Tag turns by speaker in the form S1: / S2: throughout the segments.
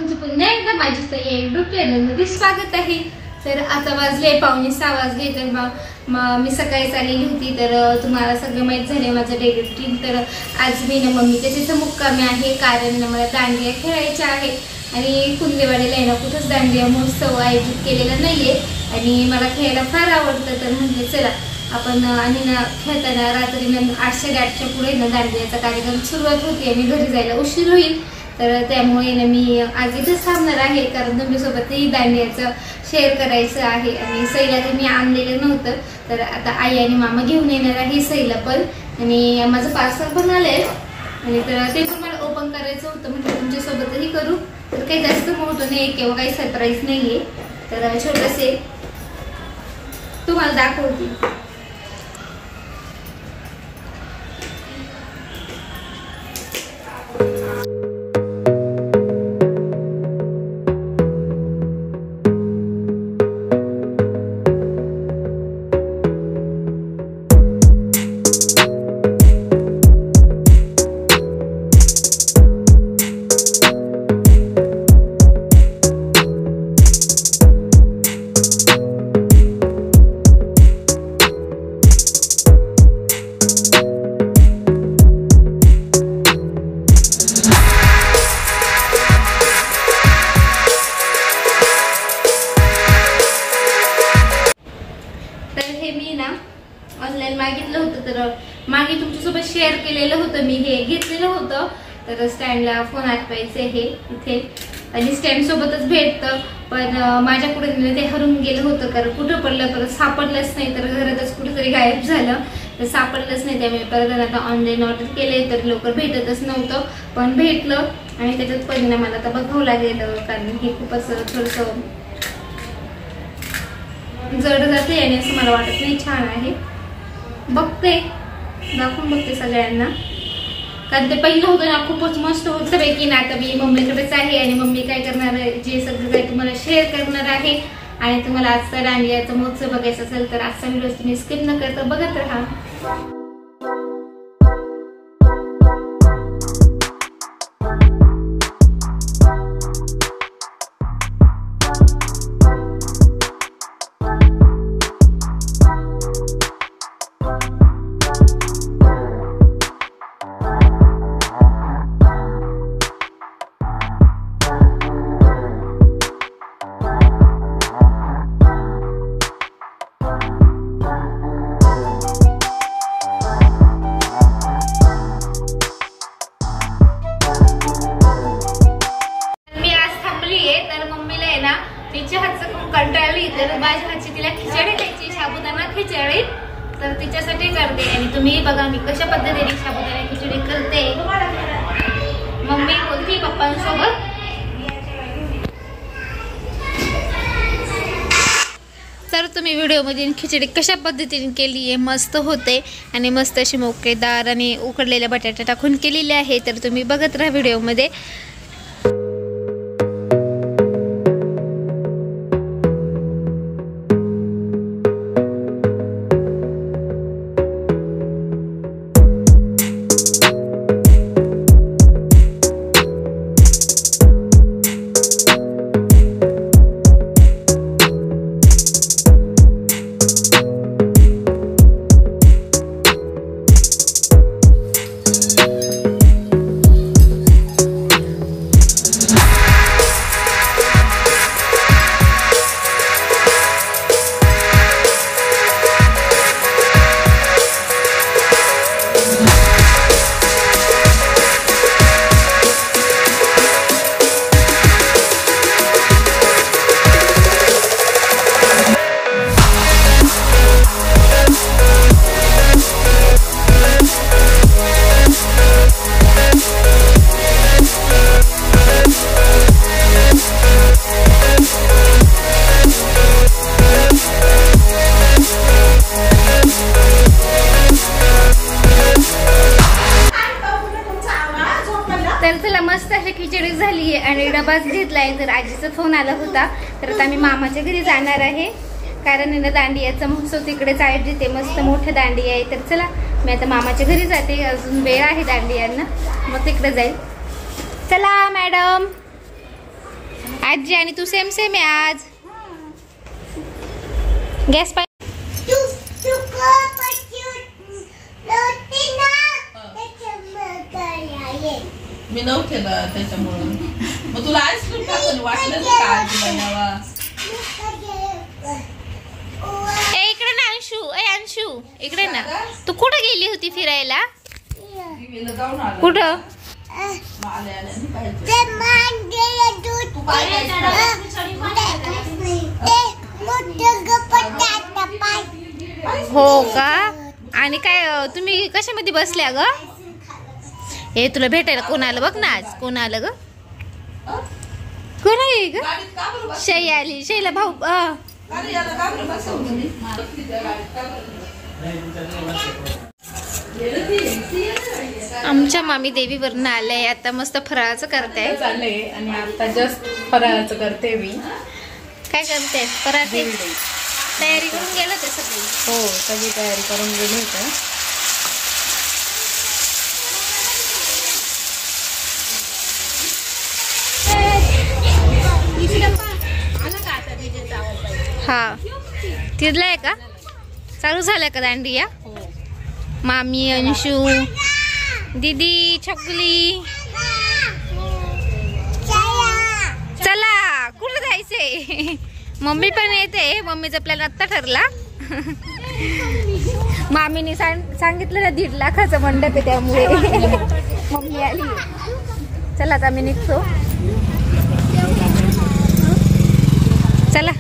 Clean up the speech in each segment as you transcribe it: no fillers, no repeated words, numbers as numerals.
S1: तुमचं पुन्हा एकदा माझ्या YouTube चॅनलमध्ये स्वागत आहे। तर आता वाजले 5:45 वाजले। तर मी सकाळी चाललेली होती, तर तुम्हाला सगळं माहित झाले माझं डेली रुटीन। तर आज मी ना मम्मीच्या तिथं मुक्कामी आहे, कारण मला दांडिया खेळायच्या आहे आणि कुंदेवाडीला आहे ना कुठंच दांडिया महोत्सव आयोजित केलेला नाहीये आणि मला खेळायला फार आवडतं। तर म्हटलं चला आपण आणि ना खेळताना रात्री 8:30च्या पुढे ना दांडियाचा कार्यक्रम सुरुवात होती आणि घरी जायला उशीर होईल। तर त्यामुळे ना मी आज इथेच थांबणार आहे, कारण तुमच्यासोबतही दांडियाचं शेअर करायचं आहे। आणि सईला तर मी आणलेलं नव्हतं, तर आता आई आणि मामा घेऊन येणार आहे सईला पण, आणि माझं पार्सल पण आलंय आणि तर ते पण मला ओपन करायचं होतं, म्हणजे तुमच्यासोबतही करू। तर काही जास्त मोठं नाही किंवा काही सरप्राईज नाहीये, तर छोटंसे तुम्हाला दाखवते। ऑनलाइन मागितलं होतं, तर मागे तुमच्यासोबत शेअर केलेलं होतं मी, हे घेतलेलं होतं। तर स्टँडला फोन आठवायचे हे इथे, आणि स्टँड सोबतच भेटतं, पण माझ्याकडे ते हरून गेलं होतं, कारण कुठं पडलं परत सापडलंच नाही, तर घरातच कुठेतरी गायब झालं, तर सापडलंच नाही। त्यामुळे परत आता ऑनलाईन ऑर्डर केले, तर लवकर भेटतच नव्हतं, पण भेटलं आणि त्याच्यात परिणाम मला आता बघावं लागेल, कारण हे खूपच थोडंसं जड जाते आणि असं मला वाटत नाही छान आहे। बघते, दाखवून बघते सगळ्यांना, कारण ते पहिलं होतं ना खूपच मस्त होतं पैकी ना। आता मी मम्मीकडेच आहे आणि मम्मी काय करणार आहे, जे सगळं काही तुम्हाला शेअर करणार आहे। आणि तुम्हाला आजचा दांडियाचा महोत्सव बघायचा असेल तर आजचा व्हिडिओ तुम्ही स्किप न करता बघत राहा। तिच्या हातचं खूप कंटाळली, तर माझ्या हातची तिला खिचडी द्यायची, साबुदाणा खिचडी, तर तिच्यासाठी करते। आणि तुम्ही बघा मी कशा पद्धतीने साबुदाणा खिचडी करते। मम्मी बोलती पप्पांसोबत, तर तुम्ही व्हिडिओमध्ये खिचडी कशा पद्धतीने केली आहे, मस्त होते आणि मस्त अशी मोकळेदार आणि उकडलेल्या बटाटा टाकून केलेली आहे, तर तुम्ही बघत राहा व्हिडिओमध्ये। तर चला मस्त अशी खिचडी झाली आहे आणि डबाच घेतलाय। तर आजीचा फोन आला होता, तर आता मी मामाच्या घरी जाणार आहे, कारण दांडियाचा महोत्सव तिकडेच आयोजित आहे, मस्त मोठं दांडिया आहे। तर चला मी आता मामाच्या घरी जाते, अजून वेळ आहे दांडियांना, मग तिकडे जाईल। चला मॅडम, आजी आणि तू सेम सेम आहे आज. गॅस पाहिजे
S2: मी नव्हते ना त्याच्यामुळे. मग तुला आईस्क्रीम टाकून वाटलं का आजी बनावा?
S1: इकडे ना अंशू. अंशू इकडे ना. तू कुठं गेली होती फिरायला?
S2: जाऊन आला
S1: कुठं? हो का? आणि काय तुम्ही कशामध्ये बसल्या ग? हे तुला भेटायला कोण आलं बघ ना आज. कोण आलं ग? कोण आहे ग? शै आली. शैला भाऊ. आमच्या मामी देवीवरून आलंय. आता मस्त फराळाचं करताय.
S2: चाललंय आणि आता जस्ट फराळाचं करते मी.
S1: काय करते? पराठे तयारी करून गेलं ते सगळी?
S2: हो, सगळी तयारी करून गेली होती.
S1: हा, तिथलं आहे का? चालू झालंय का दांडिया? मामी, अंशू, दीदी, छकुली. चला, कुठं जायचंय? मम्मी पण येते. मम्मीचा प्लॅन आत्ता ठरला. मामीने सांगितलं ना 1.5 लाखाचं मंडप आहे, त्यामुळे मम्मी आली. चला आता आम्ही निघतो. चला.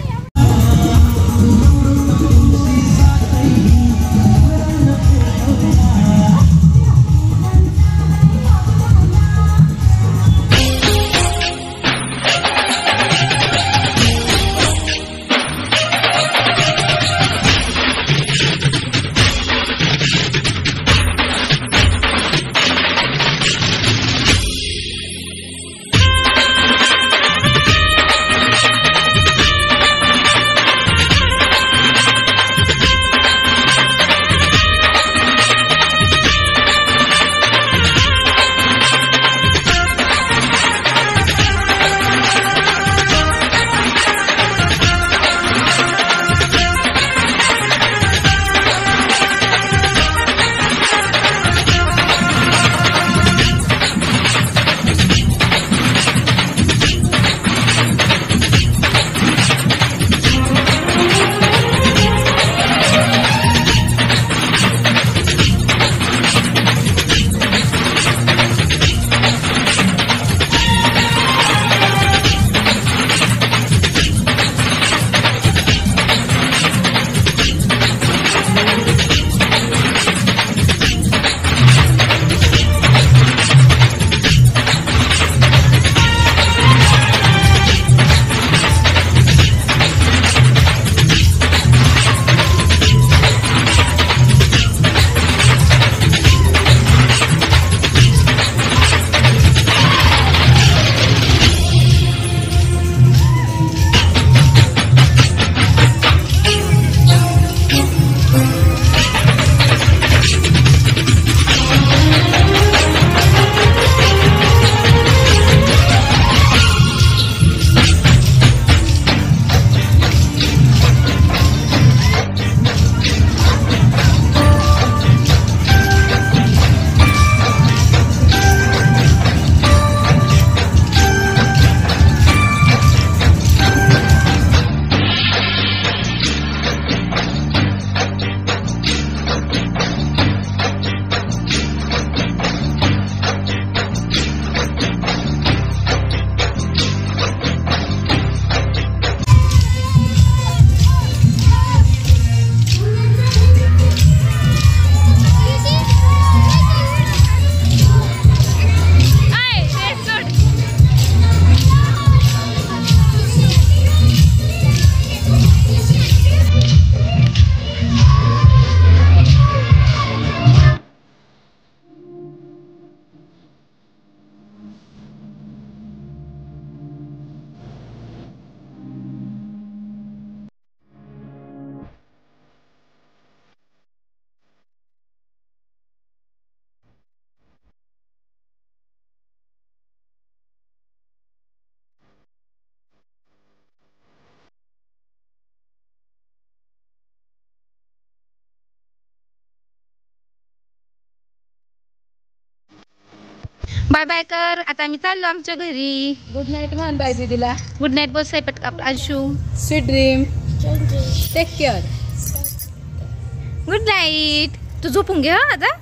S1: बाय बाय कर. आता आम्ही चाललो आमच्या घरी.
S2: गुड नाईट म्हण बाय दीदीला.
S1: गुड नाईट बोल स्वयंपाक Anshu.
S2: Sweet dream. Take care.
S1: Good night. तू झोपून घे आता.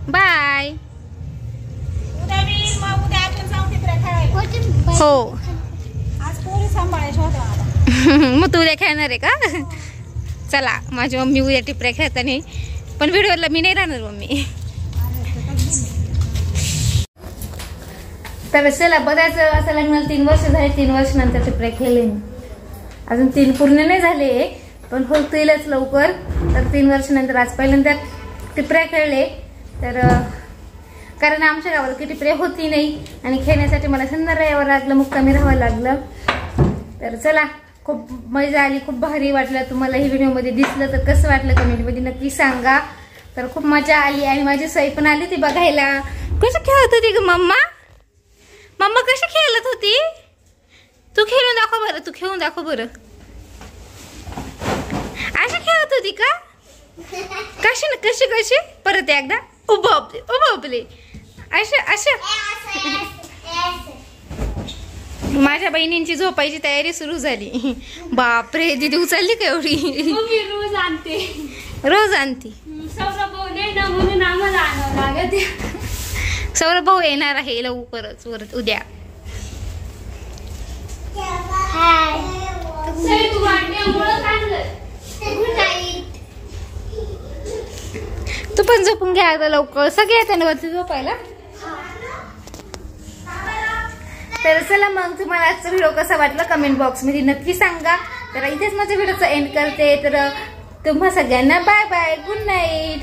S1: बाय. हो मग तू उद्या खेळणार आहे का? चला माझी मम्मी उद्या टिपऱ्या खेळताना, पण व्हिडिओला मी नाही राहणार मम्मी. तर चला बघायच असं लग्नाला 3 वर्ष झाले. 3 वर्ष नंतर टिपऱ्या खेळले. अजून 3 पूर्ण नाही झाले, पण होतीलच लवकर. तर 3 वर्ष नंतर आज पहिल्यांदा टिपऱ्या खेळले. तर कारण आमच्या गावाला की टिपऱ्या होती नाही आणि खेळण्यासाठी मला संध्याकाळी यावं लागलं, मुक्कामी राहावं लागलं. तर चला खूप मजा आली, खूप भारी वाटलं. तुम्हाला ही व्हिडिओमध्ये दिसलं तर कसं वाटलं कमेंटमध्ये नक्की सांगा. तर खूप मजा आली आणि माझी सई पण आली ती बघायला. कशी खेळत होती ग मम्मा? मम्मा कशी खेळत होती? तू खेळून दाखव बरं. तू खेळून दाखव बरं. अशी खेळत होती का? कशी ना कशी कशी परत एकदा. उभं आपले अशा अशा. माझ्या बहिणींची झोपायची तयारी सुरू झाली. बापरे दीदी उचलली का एवढी?
S3: रोज आणते.
S1: रोज आणती.
S3: सौरभ भाऊ नाही ना म्हणून आम्हाला आणावं लागत.
S1: सौरभ भाऊ येणार आहे लवकरच परत उद्या.
S3: तू वाटण्यामुळं काढलं.
S1: तू पण झोपून घ्या आता लवकर. सगळे येते ना वरती झोपायला. तर चला मग तुम्हाला आजचा व्हिडिओ कसा वाटला कमेंट बॉक्स मध्ये नक्की सांगा. तर इथेच माझ्या व्हिडिओचा एंड करते. तर तुम्हा सगळ्यांना बाय बाय. Good night.